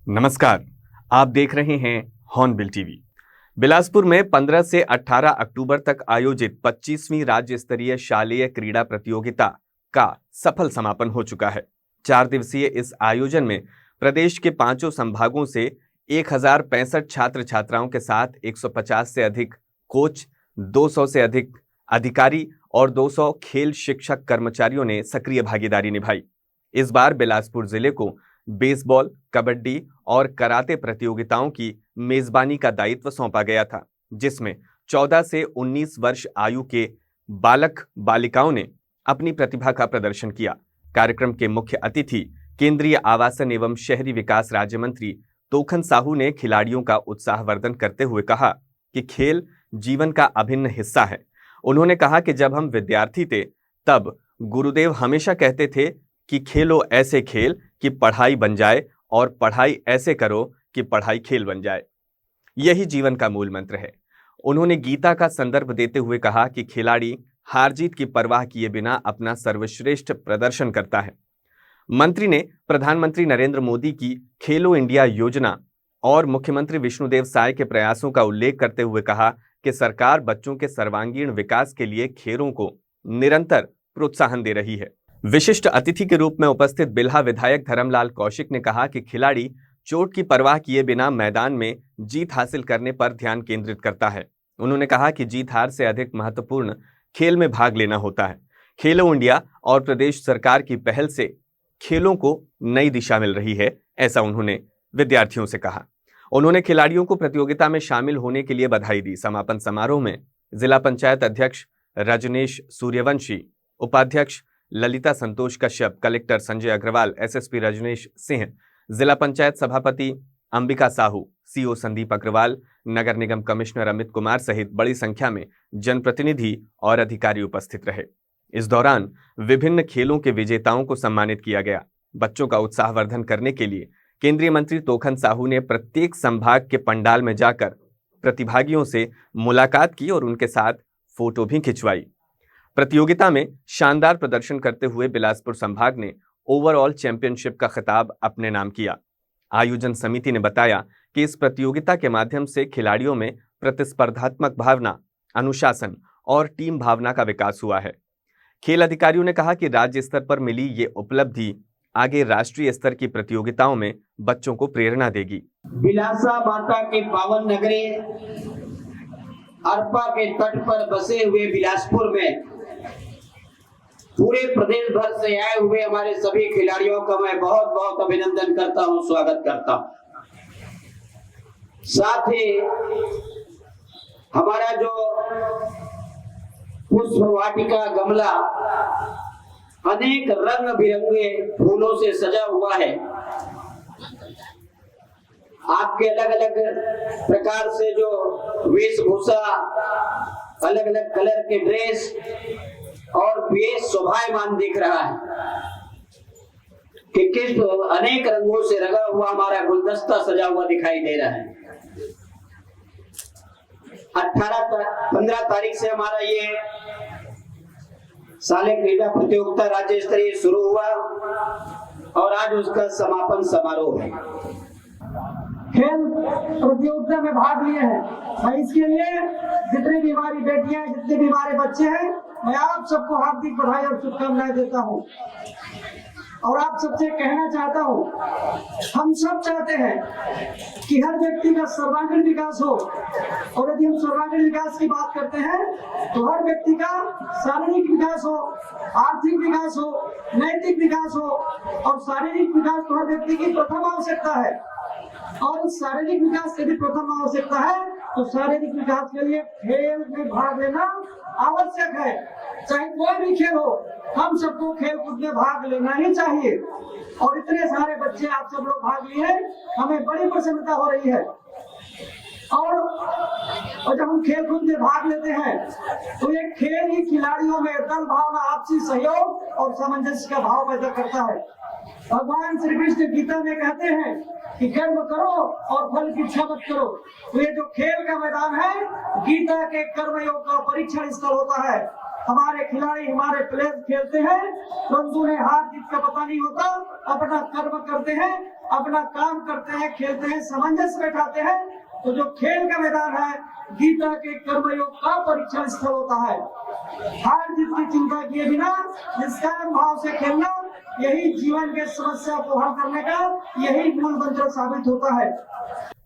नमस्कार, आप देख रहे हैं हॉर्नबिल टीवी। बिलासपुर में 15 से 18 अक्टूबर तक आयोजित 25वीं राज्य स्तरीय शालेय क्रीड़ा प्रतियोगिता का सफल समापन हो चुका है। 4 दिवसीय इस आयोजन में प्रदेश के 5 संभागों से 1065 छात्र छात्राओं के साथ 150 से अधिक कोच, 200 से अधिक अधिकारी और 200 खेल शिक्षक कर्मचारियों ने सक्रिय भागीदारी निभाई। इस बार बिलासपुर जिले को बेसबॉल, कबड्डी और कराटे प्रतियोगिताओं की मेजबानी का दायित्व सौंपा गया था, जिसमें 14 से 19 वर्ष आयु के बालक बालिकाओं ने अपनी प्रतिभा का प्रदर्शन किया। कार्यक्रम के मुख्य अतिथि केंद्रीय आवासन एवं शहरी विकास राज्य मंत्री तोखन साहू ने खिलाड़ियों का उत्साहवर्धन करते हुए कहा कि खेल जीवन का अभिन्न हिस्सा है। उन्होंने कहा कि जब हम विद्यार्थी थे तब गुरुदेव हमेशा कहते थे कि खेलो ऐसे खेल कि पढ़ाई बन जाए और पढ़ाई ऐसे करो कि पढ़ाई खेल बन जाए। यही जीवन का मूल मंत्र है। उन्होंने गीता का संदर्भ देते हुए कहा कि खिलाड़ी हार जीत की परवाह किए बिना अपना सर्वश्रेष्ठ प्रदर्शन करता है। मंत्री ने प्रधानमंत्री नरेंद्र मोदी की खेलो इंडिया योजना और मुख्यमंत्री विष्णुदेव साय के प्रयासों का उल्लेख करते हुए कहा कि सरकार बच्चों के सर्वांगीण विकास के लिए खेलों को निरंतर प्रोत्साहन दे रही है। विशिष्ट अतिथि के रूप में उपस्थित बिल्हा विधायक धर्मलाल कौशिक ने कहा कि खिलाड़ी चोट की परवाह किए बिना मैदान में जीत हासिल करने पर ध्यान केंद्रित करता है। उन्होंने कहा कि जीत हार से अधिक महत्वपूर्ण खेल में भाग लेना होता है। खेलो इंडिया और प्रदेश सरकार की पहल से खेलों को नई दिशा मिल रही है, ऐसा उन्होंने विद्यार्थियों से कहा। उन्होंने खिलाड़ियों को प्रतियोगिता में शामिल होने के लिए बधाई दी। समापन समारोह में जिला पंचायत अध्यक्ष रजनेश सूर्यवंशी, उपाध्यक्ष ललिता संतोष कश्यप, कलेक्टर संजय अग्रवाल, एसएसपी रजनेश सिंह, जिला पंचायत सभापति अंबिका साहू, सीओ संदीप अग्रवाल, नगर निगम कमिश्नर अमित कुमार सहित बड़ी संख्या में जनप्रतिनिधि और अधिकारी उपस्थित रहे। इस दौरान विभिन्न खेलों के विजेताओं को सम्मानित किया गया। बच्चों का उत्साहवर्धन करने के लिए केंद्रीय मंत्री तोखन साहू ने प्रत्येक संभाग के पंडाल में जाकर प्रतिभागियों से मुलाकात की और उनके साथ फोटो भी खिंचवाई। प्रतियोगिता में शानदार प्रदर्शन करते हुए बिलासपुर संभाग ने ओवरऑल चैंपियनशिप का खिताब अपने नाम किया। आयोजन समिति ने बताया कि इस प्रतियोगिता के माध्यम से खिलाड़ियों में प्रतिस्पर्धात्मक भावना, अनुशासन और टीम भावना का विकास हुआ है। खेल अधिकारियों ने कहा कि राज्य स्तर पर मिली ये उपलब्धि आगे राष्ट्रीय स्तर की प्रतियोगिताओं में बच्चों को प्रेरणा देगी। बिलासा माता के पावन नगरी अरपा के तट पर बसे हुए बिलासपुर में पूरे प्रदेश भर से आए हुए हमारे सभी खिलाड़ियों का मैं बहुत बहुत अभिनंदन करता हूं, स्वागत करता हूं। साथ ही हमारा जो पुष्प वाटिका गमला अनेक रंग बिरंगे फूलों से सजा हुआ है। आपके अलग अलग प्रकार से जो वेशभूषा, अलग अलग कलर के ड्रेस और बेस शोभायमान दिख रहा है कि किस अनेक रंगों से रंगा हुआ हमारा गुलदस्ता सजा हुआ दिखाई दे रहा है। 15 तारीख से हमारा ये शालेय क्रीड़ा प्रतियोगिता राज्य स्तरीय शुरू हुआ और आज उसका समापन समारोह है। खेल प्रतियोगिता में भाग लिए हैं। मैं इसके लिए जितनी भी हमारी बेटियां, जितने भी हमारे बच्चे हैं, मैं आप सबको हार्दिक बधाई और शुभकामनाएं देता हूं और आप सबसे कहना चाहता हूं, हम सब चाहते हैं कि हर व्यक्ति का सर्वांगीण विकास हो और यदि हम सर्वांगीण विकास की बात करते हैं तो हर व्यक्ति का शारीरिक विकास हो, आर्थिक विकास हो, नैतिक विकास हो और शारीरिक विकास तो हर व्यक्ति की प्रथम आवश्यकता है। और शारीरिक विकास यदि प्रथम आवश्यकता है तो शारीरिक विकास के लिए खेल में भाग लेना आवश्यक है। चाहे कोई भी खेल हो, हम सबको खेल कूद में भाग लेना ही चाहिए और इतने सारे बच्चे आप सब लोग भाग लिए, हमें बड़ी प्रसन्नता हो रही है। और जब हम खेल कूद में भाग लेते हैं तो ये खेल ही खिलाड़ियों में दल भावना, आपसी सहयोग और सामंजस्य का भाव पैदा करता है। भगवान श्री कृष्ण गीता में कहते हैं कि कर्म करो और फल की इच्छा मत करो। तो ये जो खेल का मैदान है, गीता के कर्मयोग का परीक्षण स्थल होता है। हमारे खिलाड़ी, हमारे प्लेयर खेलते हैं तो उन्हें हार जीत का पता नहीं होता, अपना कर्म करते हैं अपना काम करते हैं, खेलते हैं, सामंजस्य बैठाते हैं, तो जो खेल का मैदान है, गीता के कर्मयोग का परीक्षण स्थल होता है। हार जीत की चिंता किए बिना निष्काम भाव से खेलना, यही जीवन के समस्या को हल करने का यही मूल मंत्र साबित होता है।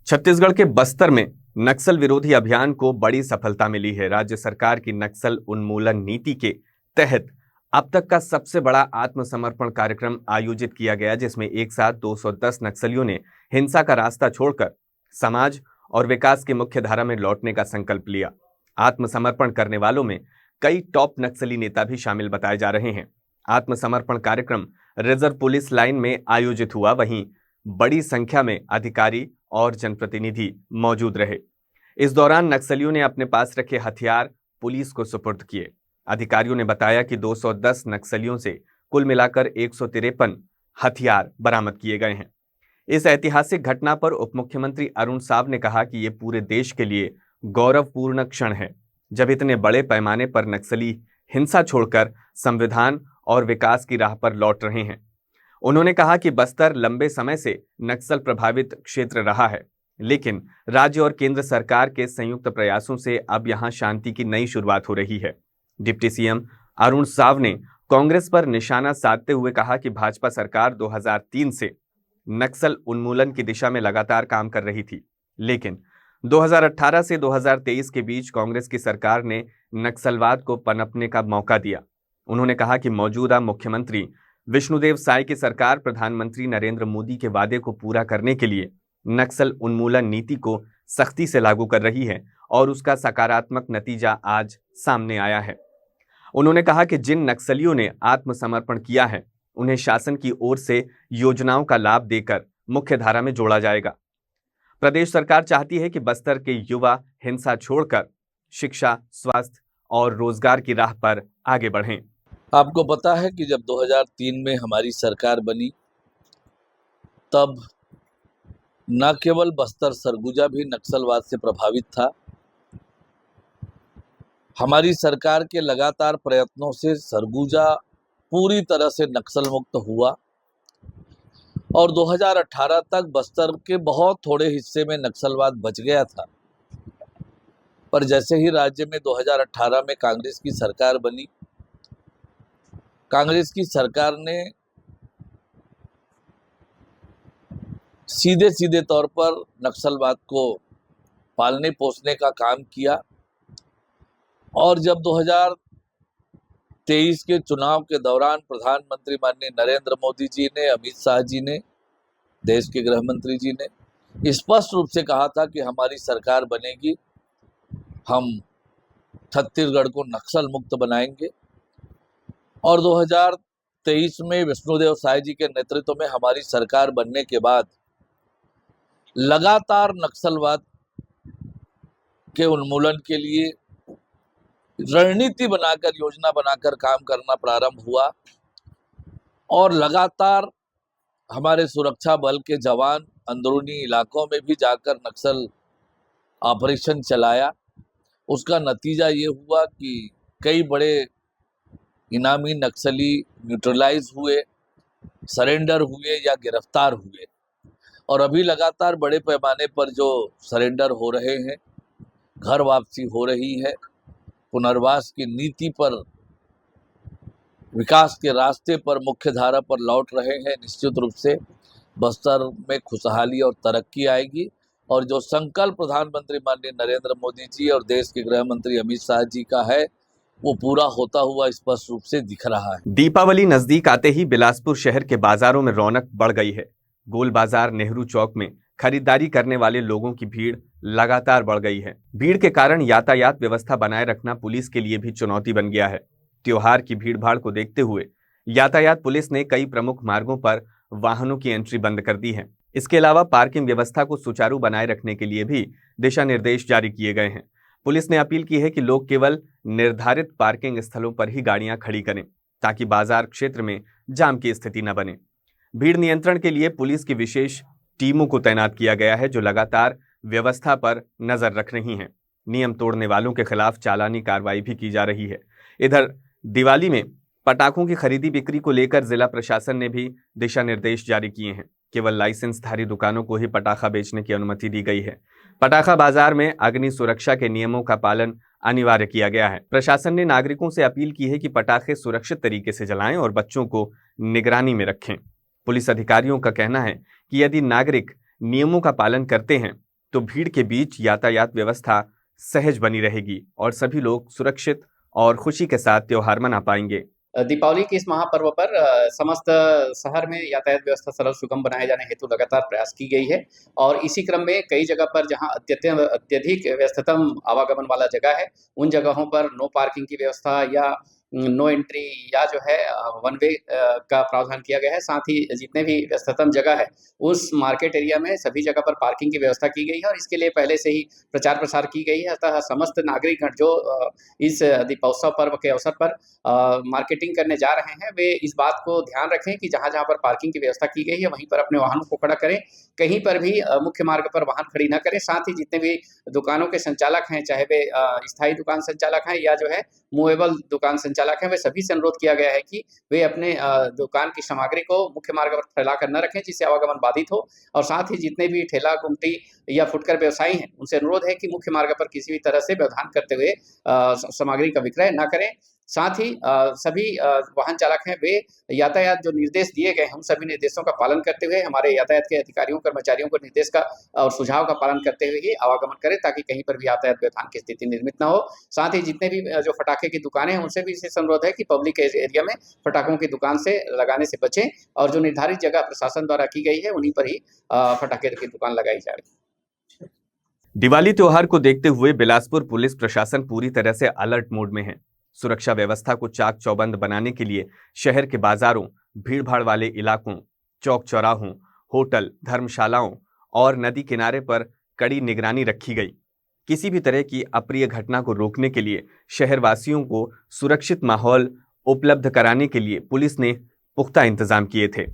छत्तीसगढ़ के बस्तर में नक्सल विरोधी अभियान को बड़ी सफलता मिली है। राज्य सरकार की नक्सल उन्मूलन नीति के तहत अब तक का सबसे बड़ा आत्मसमर्पण कार्यक्रम आयोजित किया गया, जिसमें एक साथ 210 नक्सलियों ने हिंसा का रास्ता छोड़कर समाज और विकास की मुख्य धारा में लौटने का संकल्प लिया। आत्मसमर्पण करने वालों में कई टॉप नक्सली नेता भी शामिल बताए जा रहे हैं। आत्मसमर्पण कार्यक्रम रिजर्व पुलिस लाइन में आयोजित हुआ, वहीं बड़ी संख्या में अधिकारी और जनप्रतिनिधि मौजूद रहे। इस दौरान नक्सलियों ने अपने पास रखे हथियार पुलिस को सुपुर्द किए। अधिकारियों ने बताया कि 210 नक्सलियों से कुल मिलाकर 153 हथियार बरामद किए गए हैं। इस ऐतिहासिक घटना पर उप मुख्यमंत्री अरुण साव ने कहा कि ये पूरे देश के लिए गौरवपूर्ण क्षण है, जब इतने बड़े पैमाने पर नक्सली हिंसा छोड़कर संविधान और विकास की राह पर लौट रहे हैं। उन्होंने कहा कि बस्तर लंबे समय से नक्सल प्रभावित क्षेत्र रहा है, लेकिन राज्य और केंद्र सरकार के संयुक्त प्रयासों से अब यहां शांति की नई शुरुआत हो रही है। डिप्टी सीएम अरुण साव ने कांग्रेस पर निशाना साधते हुए कहा कि भाजपा सरकार 2003 से नक्सल उन्मूलन की दिशा में लगातार काम कर रही थी, लेकिन 2018 से 2023 के बीच कांग्रेस की सरकार ने नक्सलवाद को पनपने का मौका दिया। उन्होंने कहा कि मौजूदा मुख्यमंत्री विष्णुदेव साय की सरकार प्रधानमंत्री नरेंद्र मोदी के वादे को पूरा करने के लिए नक्सल उन्मूलन नीति को सख्ती से लागू कर रही है और उसका सकारात्मक नतीजा आज सामने आया है। उन्होंने कहा कि जिन नक्सलियों ने आत्मसमर्पण किया है, उन्हें शासन की ओर से योजनाओं का लाभ देकर मुख्य धारा में जोड़ा जाएगा। प्रदेश सरकार चाहती है कि बस्तर के युवा हिंसा छोड़कर शिक्षा, स्वास्थ्य और रोजगार की राह पर आगे बढ़ें। आपको पता है कि जब 2003 में हमारी सरकार बनी, तब न केवल बस्तर सरगुजा भी नक्सलवाद से प्रभावित था। हमारी सरकार के लगातार प्रयत्नों से सरगुजा पूरी तरह से नक्सल मुक्त हुआ और 2018 तक बस्तर के बहुत थोड़े हिस्से में नक्सलवाद बच गया था। पर जैसे ही राज्य में 2018 में कांग्रेस की सरकार बनी, कांग्रेस की सरकार ने सीधे सीधे तौर पर नक्सलवाद को पालने पोसने का काम किया और जब 2023 के चुनाव के दौरान प्रधानमंत्री माननीय नरेंद्र मोदी जी ने, अमित शाह जी ने, देश के गृह मंत्री जी ने स्पष्ट रूप से कहा था कि हमारी सरकार बनेगी, हम छत्तीसगढ़ को नक्सल मुक्त बनाएंगे। और 2023 में विष्णुदेव साय जी के नेतृत्व में हमारी सरकार बनने के बाद लगातार नक्सलवाद के उन्मूलन के लिए रणनीति बनाकर, योजना बनाकर काम करना प्रारंभ हुआ और लगातार हमारे सुरक्षा बल के जवान अंदरूनी इलाकों में भी जाकर नक्सल ऑपरेशन चलाया। उसका नतीजा ये हुआ कि कई बड़े इनामी नक्सली न्यूट्रलाइज हुए, सरेंडर हुए या गिरफ्तार हुए और अभी लगातार बड़े पैमाने पर जो सरेंडर हो रहे हैं, घर वापसी हो रही है, पुनर्वास की नीति पर, विकास के रास्ते पर, मुख्य धारा पर लौट रहे हैं। निश्चित रूप से बस्तर में खुशहाली और तरक्की आएगी और जो संकल्प प्रधानमंत्री माननीय नरेंद्र मोदी जी और देश के गृह मंत्री अमित शाह जी का है, वो पूरा होता हुआ स्पष्ट रूप से दिख रहा है। दीपावली नजदीक आते ही बिलासपुर शहर के बाजारों में रौनक बढ़ गई है। गोल बाजार, नेहरू चौक में खरीदारी करने वाले लोगों की भीड़ लगातार बढ़ गई है। भीड़ के कारण यातायात व्यवस्था बनाए रखना पुलिस के लिए भी चुनौती बन गया है। त्योहार की भीड़ भाड़ को देखते हुए यातायात पुलिस ने कई प्रमुख मार्गों पर वाहनों की एंट्री बंद कर दी है। इसके अलावा पार्किंग व्यवस्था को सुचारू बनाए रखने के लिए भी दिशा निर्देश जारी किए गए हैं। पुलिस ने अपील की है कि लोग केवल निर्धारित पार्किंग स्थलों पर ही गाड़ियां खड़ी करें, ताकि बाजार क्षेत्र में जाम की स्थिति न बने। भीड़ नियंत्रण के लिए पुलिस की विशेष टीमों को तैनात किया गया है, जो लगातार व्यवस्था पर नजर रख रही हैं। नियम तोड़ने वालों के खिलाफ चालानी कार्रवाई भी की जा रही है। इधर दिवाली में पटाखों की खरीदी बिक्री को लेकर जिला प्रशासन ने भी दिशा निर्देश जारी किए हैं। केवल लाइसेंसधारी दुकानों को ही पटाखा बेचने की अनुमति दी गई है। पटाखा बाजार में अग्नि सुरक्षा के नियमों का पालन अनिवार्य किया गया है। प्रशासन ने नागरिकों से अपील की है कि पटाखे सुरक्षित तरीके से जलाएं और बच्चों को निगरानी में रखें। पुलिस अधिकारियों का कहना है कि यदि नागरिक नियमों का पालन करते हैं तो भीड़ के बीच यातायात व्यवस्था सहज बनी रहेगी और सभी लोग सुरक्षित और खुशी के साथ त्योहार मना पाएंगे। दीपावली के इस महापर्व पर समस्त शहर में यातायात व्यवस्था सरल सुगम बनाए जाने हेतु लगातार प्रयास की गई है और इसी क्रम में कई जगह पर जहां अत्यधिक व्यस्ततम आवागमन वाला जगह है उन जगहों पर नो पार्किंग की व्यवस्था या नो एंट्री या जो है वन वे का प्रावधान किया गया है। साथ ही जितने भी व्यस्ततम जगह है उस मार्केट एरिया में सभी जगह पर पार्किंग की व्यवस्था की गई है और इसके लिए पहले से ही प्रचार प्रसार की गई है। अतः समस्त नागरिकगण जो इस दीपोत्सव पर्व के अवसर पर मार्केटिंग करने जा रहे हैं वे इस बात को ध्यान रखें कि जहां जहां पर पार्किंग की व्यवस्था की गई है वहीं पर अपने वाहनों को खड़ा करें, कहीं पर भी मुख्य मार्ग पर वाहन खड़ी न करें। साथ ही जितने भी दुकानों के संचालक हैं, चाहे वे स्थायी दुकान संचालक हैं या जो है मूवेबल दुकान संचालक हैं, वे सभी से अनुरोध किया गया है कि वे अपने दुकान की सामग्री को मुख्य मार्ग पर फैलाकर न रखें जिससे आवागमन बाधित हो। और साथ ही जितने भी ठेला गुमटी या फुटकर व्यवसायी हैं उनसे अनुरोध है कि मुख्य मार्ग पर किसी भी तरह से व्यवधान करते हुए सामग्री का विक्रय न करें। साथ ही सभी वाहन चालक हैं वे यातायात जो निर्देश दिए गए हैं उन सभी निर्देशों का पालन करते हुए हमारे यातायात के अधिकारियों कर्मचारियों को निर्देश का और सुझाव का पालन करते हुए ही आवागमन करें ताकि कहीं पर भी यातायात व्यवधान की स्थिति निर्मित न हो। साथ ही जितने भी जो फटाखे की दुकानें हैं उनसे भी विशेष अनुरोध है कि पब्लिक एरिया में फटाखों की दुकान से लगाने से बचें और जो निर्धारित जगह प्रशासन द्वारा की गई है उन्हीं पर ही फटाखे की दुकान लगाई जाए। दिवाली त्योहार को देखते हुए बिलासपुर पुलिस प्रशासन पूरी तरह से अलर्ट मोड में है। सुरक्षा व्यवस्था को चाक चौबंद बनाने के लिए शहर के बाजारों, भीड़भाड़ वाले इलाकों, चौक चौराहों, होटल, धर्मशालाओं और नदी किनारे पर कड़ी निगरानी रखी गई। किसी भी तरह की अप्रिय घटना को रोकने के लिए शहरवासियों को सुरक्षित माहौल उपलब्ध कराने के लिए पुलिस ने पुख्ता इंतजाम किए थे।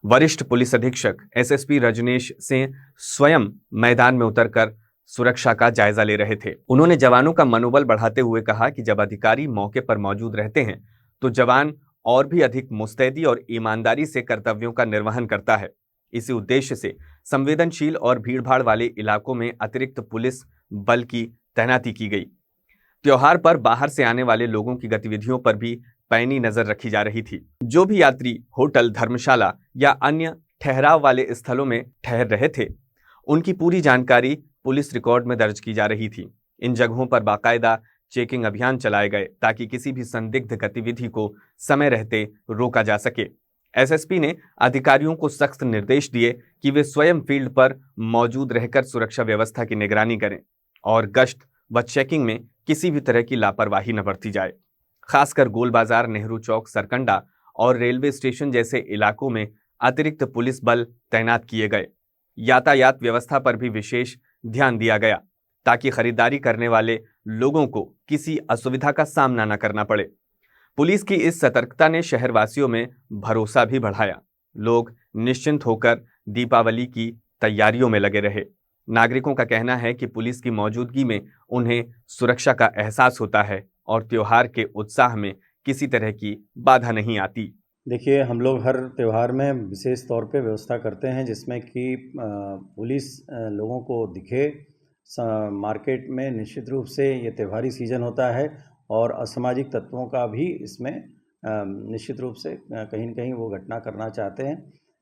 वरिष्ठ पुलिस अधीक्षक एसएसपी रजनीश सिंह स्वयं मैदान में उतरकर सुरक्षा का जायजा ले रहे थे। उन्होंने जवानों का मनोबल बढ़ाते हुए कहा कि जब अधिकारी मौके पर मौजूद रहते हैं तो जवान और भी अधिक मुस्तैदी और ईमानदारी से कर्तव्यों का निर्वहन करता है। इसी उद्देश्य से संवेदनशील और भीड़भाड़ वाले इलाकों में अतिरिक्त पुलिस बल की तैनाती की गई। त्योहार पर बाहर से आने वाले लोगों की गतिविधियों पर भी पैनी नजर रखी जा रही थी। जो भी यात्री होटल, धर्मशाला या अन्य ठहराव वाले स्थलों में ठहर रहे थे उनकी पूरी जानकारी पुलिस रिकॉर्ड में दर्ज की जा रही थी। इन जगहों पर बाकायदा चेकिंग अभियान चलाए गए ताकि किसी भी संदिग्ध गतिविधि को समय रहते रोका जा सके। एसएसपी ने अधिकारियों को सख्त निर्देश दिए कि वे स्वयं फील्ड पर मौजूद रहकर सुरक्षा व्यवस्था की निगरानी करें और गश्त व चेकिंग में किसी भी तरह की लापरवाही न बरती जाए। खासकर गोल बाजार, नेहरू चौक, सरकंडा और रेलवे स्टेशन जैसे इलाकों में अतिरिक्त पुलिस बल तैनात किए गए। यातायात व्यवस्था पर भी विशेष ध्यान दिया गया ताकि खरीदारी करने वाले लोगों को किसी असुविधा का सामना न करना पड़े। पुलिस की इस सतर्कता ने शहरवासियों में भरोसा भी बढ़ाया। लोग निश्चिंत होकर दीपावली की तैयारियों में लगे रहे। नागरिकों का कहना है कि पुलिस की मौजूदगी में उन्हें सुरक्षा का एहसास होता है और त्योहार के उत्साह में किसी तरह की बाधा नहीं आती। देखिए, हम लोग हर त्यौहार में विशेष तौर पे व्यवस्था करते हैं जिसमें कि पुलिस लोगों को दिखे। मार्केट में निश्चित रूप से ये त्योहारी सीज़न होता है और असामाजिक तत्वों का भी इसमें निश्चित रूप से कहीं न कहीं वो घटना करना चाहते हैं।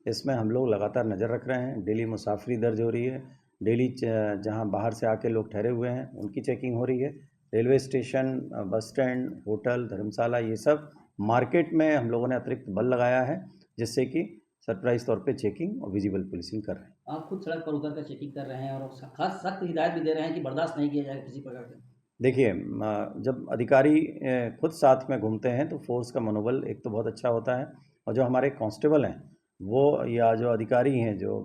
इसमें हम लोग लगातार नज़र रख रहे हैं। डेली मुसाफरी दर्ज हो रही है। डेली जहाँ बाहर से आके लोग ठहरे हुए हैं उनकी चेकिंग हो रही है। Railway station, bus stand, hotel, धर्मशाला, ये सब मार्केट में हम लोगों ने अतिरिक्त बल लगाया है जिससे कि सरप्राइज तौर पे चेकिंग और विजिबल पुलिसिंग कर रहे हैं। आप खुद सड़क पर उतर कर चेकिंग कर रहे हैं और खास सख्त हिदायत भी दे रहे हैं कि बर्दाश्त नहीं किया जाएगा किसी प्रकार से। देखिए, जब अधिकारी खुद साथ में घूमते हैं तो फोर्स का मनोबल एक तो बहुत अच्छा होता है और जो हमारे कांस्टेबल हैं वो या जो अधिकारी हैं जो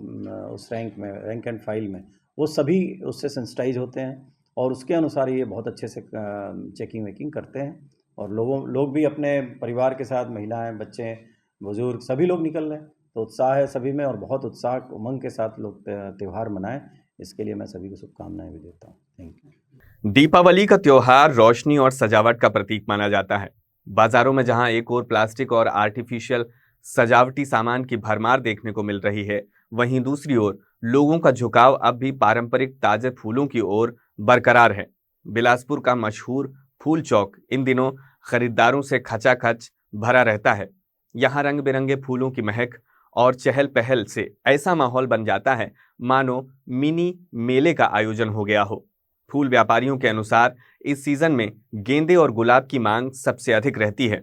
उस रैंक एंड फाइल में वो सभी उससे सेंसिटाइज होते हैं और उसके अनुसार ये बहुत अच्छे से चेकिंग वेकिंग करते हैं और लोग भी अपने परिवार के साथ, महिलाएं, बच्चे, बुजुर्ग सभी लोग निकल रहे हैं। तो उत्साह है सभी में और बहुत उत्साह उमंग के साथ लोग त्यौहार मनाएं। इसके लिए मैं सभी को शुभकामनाएं भी देता हूँ। Thank you. दीपावली का त्योहार रोशनी और सजावट का प्रतीक माना जाता है। बाजारों में जहां एक ओर प्लास्टिक और आर्टिफिशियल सजावटी सामान की भरमार देखने को मिल रही है, वहीं दूसरी ओर लोगों का झुकाव अब भी पारंपरिक ताजे फूलों की ओर बरकरार है। बिलासपुर का मशहूर फूल चौक इन दिनों खरीदारों से खचाखच भरा रहता है। यहाँ रंग बिरंगे फूलों की महक और चहल पहल से ऐसा माहौल बन जाता है मानो मिनी मेले का आयोजन हो गया हो। फूल व्यापारियों के अनुसार इस सीजन में गेंदे और गुलाब की मांग सबसे अधिक रहती है।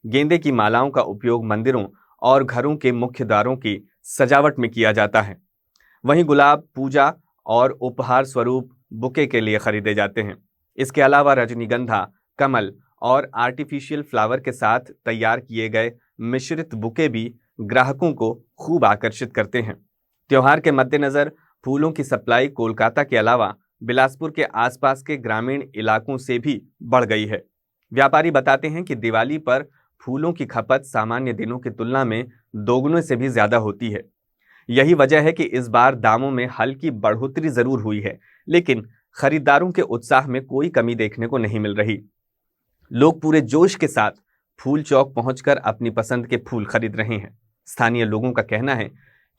गेंदे की मालाओं का उपयोग मंदिरों और घरों के मुख्य द्वारों की सजावट में किया जाता है। वहीं गुलाब पूजा और उपहार स्वरूप बुके के लिए खरीदे जाते हैं। इसके अलावा रजनीगंधा, कमल और आर्टिफिशियल फ्लावर के साथ तैयार किए गए मिश्रित बुके भी ग्राहकों को खूब आकर्षित करते हैं। त्योहार के मद्देनजर फूलों की सप्लाई कोलकाता के अलावा बिलासपुर के आसपास के ग्रामीण इलाकों से भी बढ़ गई है। व्यापारी बताते हैं कि दिवाली पर फूलों की खपत सामान्य दिनों की तुलना में दोगुने से भी ज्यादा होती है। यही वजह है कि इस बार दामों में हल्की बढ़ोतरी जरूर हुई है, लेकिन खरीदारों के उत्साह में कोई कमी देखने को नहीं मिल रही। लोग पूरे जोश के साथ फूल चौक पहुंचकर अपनी पसंद के फूल खरीद रहे हैं। स्थानीय लोगों का कहना है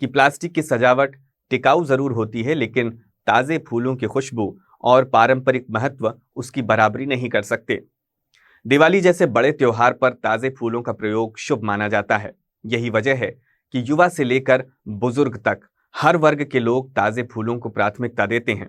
कि प्लास्टिक की सजावट टिकाऊ जरूर होती है, लेकिन ताजे फूलों की खुशबू और पारंपरिक महत्व उसकी बराबरी नहीं कर सकते। दिवाली जैसे बड़े त्योहार पर ताजे फूलों का प्रयोग शुभ माना जाता है। यही वजह है कि युवा से लेकर बुजुर्ग तक हर वर्ग के लोग ताजे फूलों को प्राथमिकता देते हैं।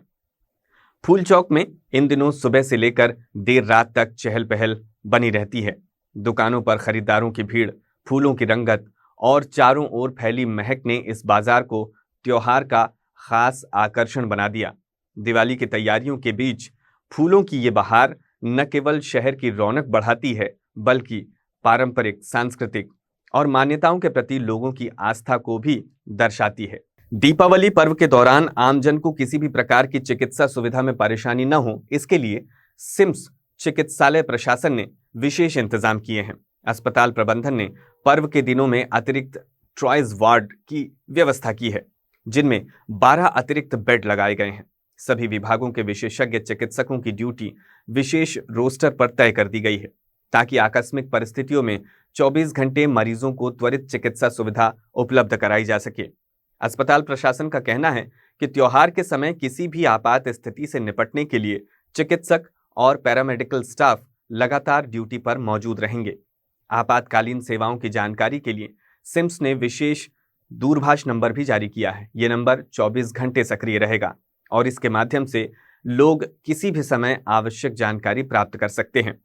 फूल चौक में इन दिनों सुबह से लेकर देर रात तक चहल पहल बनी रहती है। दुकानों पर खरीदारों की भीड़, फूलों की रंगत और चारों ओर फैली महक ने इस बाजार को त्योहार का खास आकर्षण बना दिया। दिवाली की तैयारियों के बीच फूलों की ये बहार न केवल शहर की रौनक बढ़ाती है, बल्कि पारंपरिक, सांस्कृतिक और मान्यताओं के प्रति लोगों की आस्था को भी दर्शाती है। दीपावली पर्व के दौरान आमजन को किसी भी प्रकार की चिकित्सा सुविधा में परेशानी न हो, इसके लिए सिम्स चिकित्सालय प्रशासन ने विशेष इंतजाम किए हैं। अस्पताल प्रबंधन ने पर्व के दिनों में अतिरिक्त ट्रॉयज वार्ड की व्यवस्था की है, जिनमें 12 अतिरिक्त बेड लगाए गए हैं। सभी विभागों के विशेषज्ञ चिकित्सकों की ड्यूटी विशेष रोस्टर पर तय कर दी गई है, ताकि आकस्मिक परिस्थितियों में 24 घंटे मरीजों को त्वरित चिकित्सा सुविधा उपलब्ध कराई जा सके। अस्पताल प्रशासन का कहना है कि त्योहार के समय किसी भी आपात स्थिति से निपटने के लिए चिकित्सक और पैरामेडिकल स्टाफ लगातार ड्यूटी पर मौजूद रहेंगे। आपातकालीन सेवाओं की जानकारी के लिए सिम्स ने विशेष दूरभाष नंबर भी जारी किया है। ये नंबर 24 घंटे सक्रिय रहेगा और इसके माध्यम से लोग किसी भी समय आवश्यक जानकारी प्राप्त कर सकते हैं।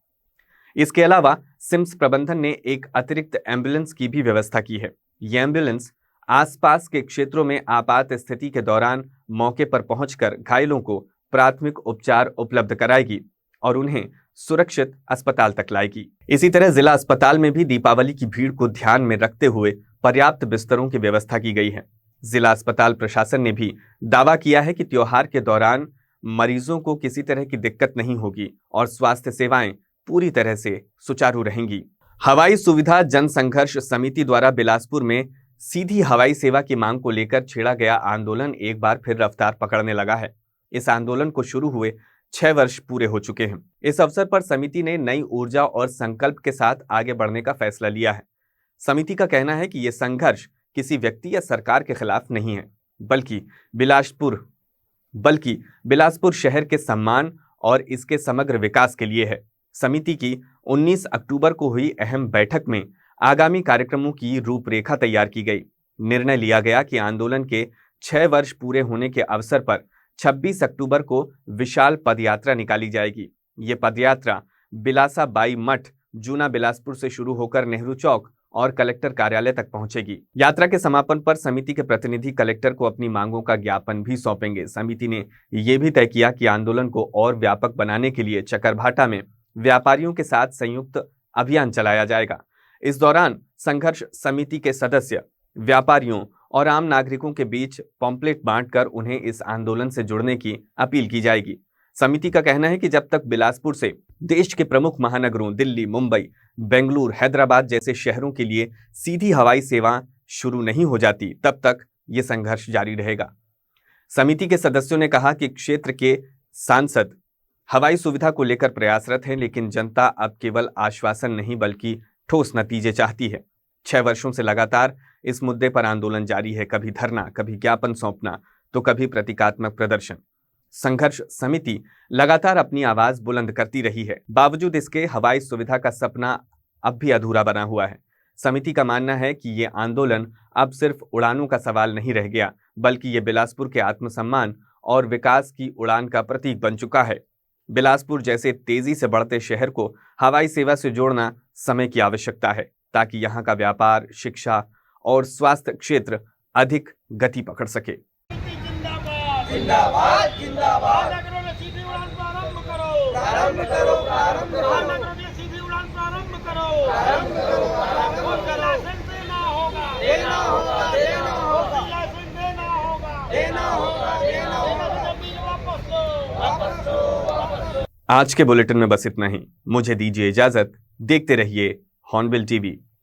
इसके अलावा सिम्स प्रबंधन ने एक अतिरिक्त एम्बुलेंस की भी व्यवस्था की है। यह एम्बुलेंस आसपास के क्षेत्रों में आपात स्थिति के दौरान मौके पर पहुंचकर घायलों को प्राथमिक उपचार उपलब्ध कराएगी और उन्हें सुरक्षित अस्पताल तक लाएगी। इसी तरह जिला अस्पताल में भी दीपावली की भीड़ को ध्यान में रखते हुए पर्याप्त बिस्तरों की व्यवस्था की गई है। जिला अस्पताल प्रशासन ने भी दावा किया है कि त्योहार के दौरान मरीजों को किसी तरह की दिक्कत नहीं होगी और स्वास्थ्य सेवाएं पूरी तरह से सुचारू रहेंगी। हवाई सुविधा जनसंघर्ष समिति द्वारा बिलासपुर में सीधी हवाई सेवा की मांग को लेकर छेड़ा गया आंदोलन एक बार फिर रफ्तार पकड़ने लगा है। इस आंदोलन को शुरू हुए 6 वर्ष पूरे हो चुके हैं। इस अवसर पर समिति ने नई ऊर्जा और संकल्प के साथ आगे बढ़ने का फैसला लिया है। समिति का कहना है कि यह संघर्ष किसी व्यक्ति या सरकार के खिलाफ नहीं है, बल्कि बिलासपुर शहर के सम्मान और इसके समग्र विकास के लिए है। समिति की 19 अक्टूबर को हुई अहम बैठक में आगामी कार्यक्रमों की रूपरेखा तैयार की गई। निर्णय लिया गया कि आंदोलन के 6 वर्ष पूरे होने के अवसर पर 26 अक्टूबर को विशाल पदयात्रा निकाली जाएगी। ये पदयात्रा बिलासा बाई मठ, जूना बिलासपुर से शुरू होकर नेहरू चौक और कलेक्टर कार्यालय तक पहुंचेगी। यात्रा के समापन पर समिति के प्रतिनिधि कलेक्टर को अपनी मांगों का ज्ञापन भी सौंपेंगे। समिति ने यह भी तय किया कि आंदोलन को और व्यापक बनाने के लिए चकरभाटा में व्यापारियों के साथ संयुक्त अभियान चलाया जाएगा। इस दौरान संघर्ष समिति के सदस्य व्यापारियों और आम नागरिकों के बीच पॉम्पलेट बांटकर उन्हें इस आंदोलन से जुड़ने की अपील की जाएगी। समिति का कहना है कि जब तक बिलासपुर से देश के प्रमुख महानगरों दिल्ली, मुंबई, बेंगलुरु, हैदराबाद जैसे शहरों के लिए सीधी हवाई सेवा शुरू नहीं हो जाती, तब तक ये संघर्ष जारी रहेगा। समिति के सदस्यों ने कहा कि क्षेत्र के सांसद हवाई सुविधा को लेकर प्रयासरत हैं, लेकिन जनता अब केवल आश्वासन नहीं बल्कि ठोस नतीजे चाहती है। 6 वर्षों से लगातार इस मुद्दे पर आंदोलन जारी है। कभी धरना, कभी ज्ञापन सौंपना, तो कभी प्रतीकात्मक प्रदर्शन। संघर्ष समिति लगातार अपनी आवाज बुलंद करती रही है। बावजूद इसके हवाई सुविधा का सपना अब भी अधूरा बना हुआ है। समिति का मानना है कि ये आंदोलन अब सिर्फ उड़ानों का सवाल नहीं रह गया, बल्कि ये बिलासपुर के आत्मसम्मान और विकास की उड़ान का प्रतीक बन चुका है। बिलासपुर जैसे तेजी से बढ़ते शहर को हवाई सेवा से जोड़ना समय की आवश्यकता है, ताकि यहाँ का व्यापार, शिक्षा और स्वास्थ्य क्षेत्र अधिक गति पकड़ सके। जिंदाबाद जिंदाबाद नगरों में सीधी उड़ान प्रारंभ करो, प्रारंभ करो, प्रारंभ करो, नगरों में सीधी उड़ान प्रारंभ करो, प्रारंभ करो, प्रारंभ करो। उनका लाइसेंस देना होगा, देना होगा, देना होगा, लाइसेंस देना होगा, देना होगा, देना होगा। जमीन वापस लो, वापस लो, वापस लो। आज के बुलेटिन में बस इतना ही। मुझे दीजिए इजाजत। देखते रहिए हॉर्नबिल टीवी।